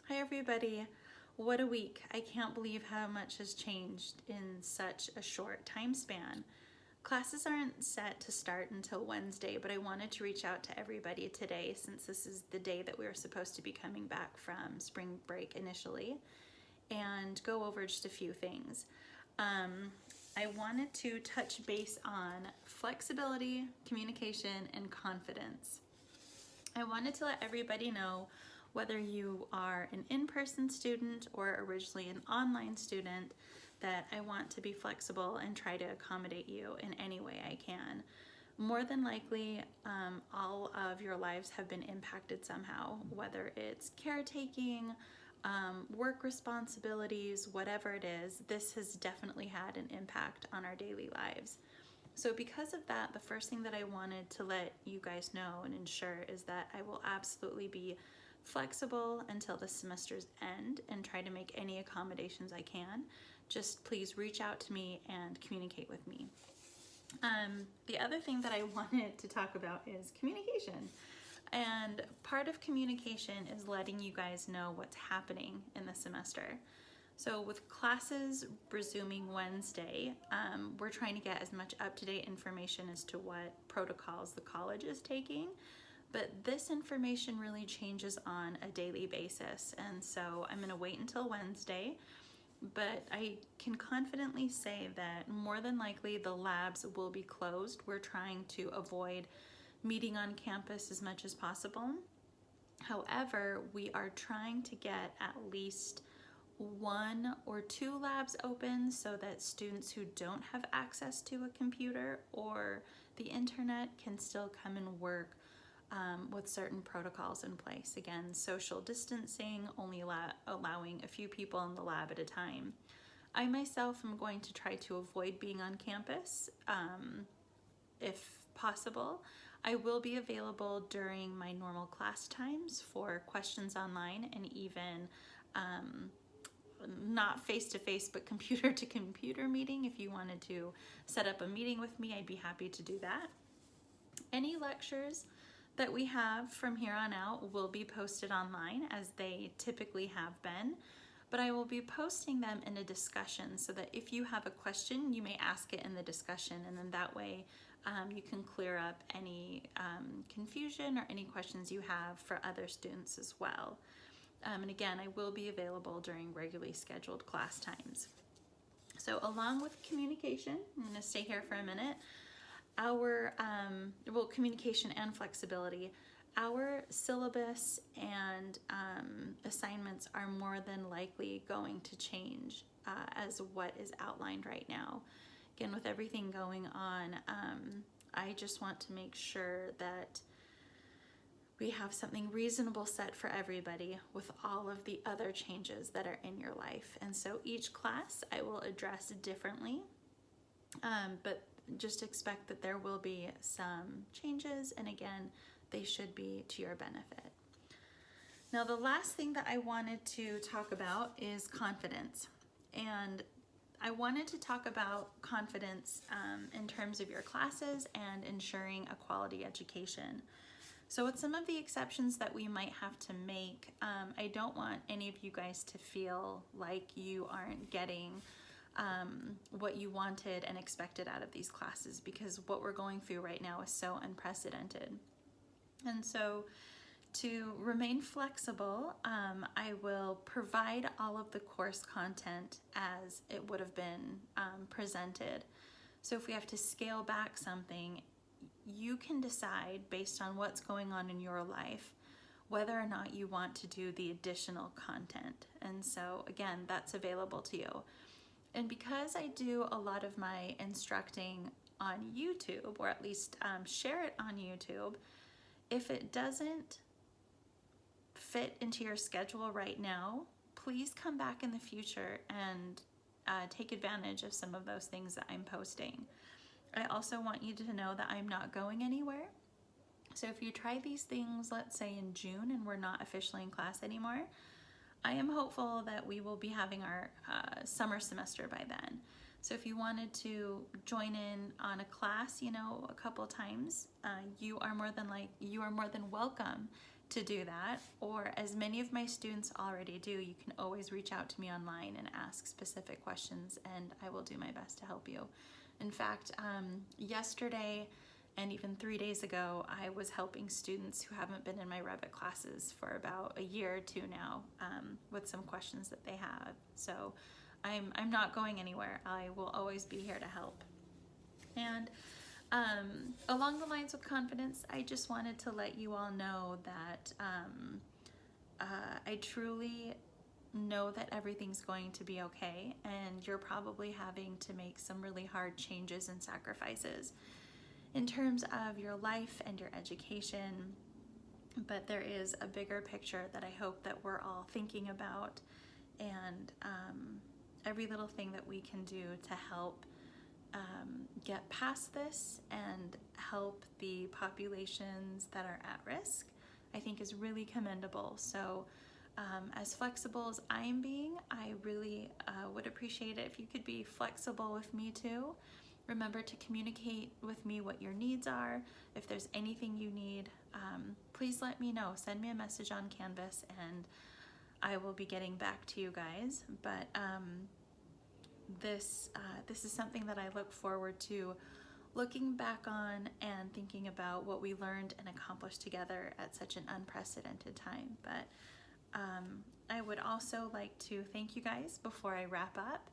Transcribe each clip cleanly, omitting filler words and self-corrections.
Hi everybody. What a week. I can't believe how much has changed in such a short time span. Classes aren't set to start until Wednesday, but I wanted to reach out to everybody today since this is the day that we were supposed to be coming back from spring break initially and go over just a few things. I wanted to touch base on flexibility, communication, and confidence. I wanted to let everybody know, whether you are an in-person student or originally an online student, that I want to be flexible and try to accommodate you in any way I can. More than likely, all of your lives have been impacted somehow, whether it's caretaking, work responsibilities, whatever it is. This has definitely had an impact on our daily lives. So because of that, the first thing that I wanted to let you guys know and ensure is that I will absolutely be flexible until the semester's end and try to make any accommodations I can. Just please reach out to me and communicate with me. The other thing that I wanted to talk about is communication. And part of communication is letting you guys know what's happening in the semester. So with classes resuming Wednesday, we're trying to get as much up-to-date information as to what protocols the college is taking, but this information really changes on a daily basis. And so I'm gonna wait until Wednesday, but I can confidently say that more than likely the labs will be closed. We're trying to avoid meeting on campus as much as possible. However, we are trying to get at least 1 or 2 labs open so that students who don't have access to a computer or the internet can still come and work with certain protocols in place. Again, social distancing, only allowing a few people in the lab at a time. I myself am going to try to avoid being on campus if possible. I will be available during my normal class times for questions online and even not face-to-face but computer-to-computer meeting. If you wanted to set up a meeting with me, I'd be happy to do that. Any lectures that we have from here on out will be posted online as they typically have been, but I will be posting them in a discussion so that if you have a question, you may ask it in the discussion, and then that way you can clear up any confusion or any questions you have for other students as well. And again, I will be available during regularly scheduled class times. So along with communication, I'm going to stay here for a minute, our, communication and flexibility, our syllabus and assignments are more than likely going to change as what is outlined right now. Again, with everything going on, I just want to make sure that we have something reasonable set for everybody with all of the other changes that are in your life. And so each class I will address differently, but just expect that there will be some changes, and again, they should be to your benefit. Now, the last thing that I wanted to talk about is confidence. And I wanted to talk about confidence in terms of your classes and ensuring a quality education. So with some of the exceptions that we might have to make, I don't want any of you guys to feel like you aren't getting what you wanted and expected out of these classes, because what we're going through right now is so unprecedented. And so to remain flexible, I will provide all of the course content as it would have been presented. So if we have to scale back something, you can decide based on what's going on in your life whether or not you want to do the additional content. And so again, that's available to you. And because I do a lot of my instructing on YouTube, or at least share it on YouTube, if it doesn't fit into your schedule right now, please come back in the future and take advantage of some of those things that I'm posting. I also want you to know that I'm not going anywhere. So if you try these things, let's say in June, and we're not officially in class anymore, I am hopeful that we will be having our summer semester by then. So if you wanted to join in on a class, a couple times, you are more than welcome to do that, or as many of my students already do, you can always reach out to me online and ask specific questions, and I will do my best to help you. In fact, yesterday and even 3 days ago, I was helping students who haven't been in my Revit classes for about a year or two now with some questions that they have. So I'm not going anywhere. I will always be here to help. And along the lines with confidence, I just wanted to let you all know that I truly know that everything's going to be okay, and you're probably having to make some really hard changes and sacrifices in terms of your life and your education, but there is a bigger picture that I hope that we're all thinking about, and every little thing that we can do to help get past this and help the populations that are at risk, I think is really commendable. So as flexible as I'm being, I really would appreciate it if you could be flexible with me too. Remember to communicate with me what your needs are. If there's anything you need, please let me know. Send me a message on Canvas and I will be getting back to you guys. But this is something that I look forward to looking back on and thinking about what we learned and accomplished together at such an unprecedented time. But I would also like to thank you guys before I wrap up.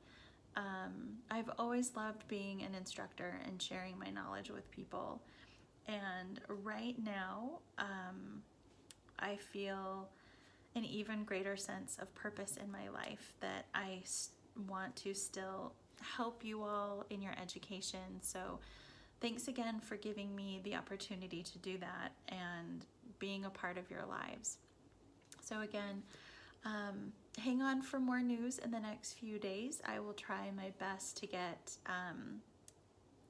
I've always loved being an instructor and sharing my knowledge with people. And right now, I feel an even greater sense of purpose in my life, that I want to still help you all in your education. So thanks again for giving me the opportunity to do that and being a part of your lives. So again, hang on for more news in the next few days. I will try my best to get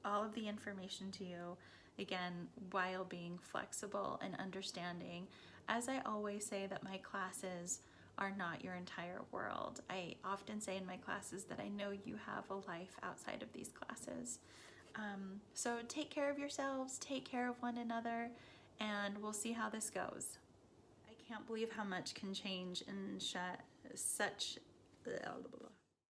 all of the information to you, again, while being flexible and understanding. As I always say, that my classes are not your entire world. I often say in my classes that I know you have a life outside of these classes. So take care of yourselves, take care of one another, and we'll see how this goes. I can't believe how much can change in such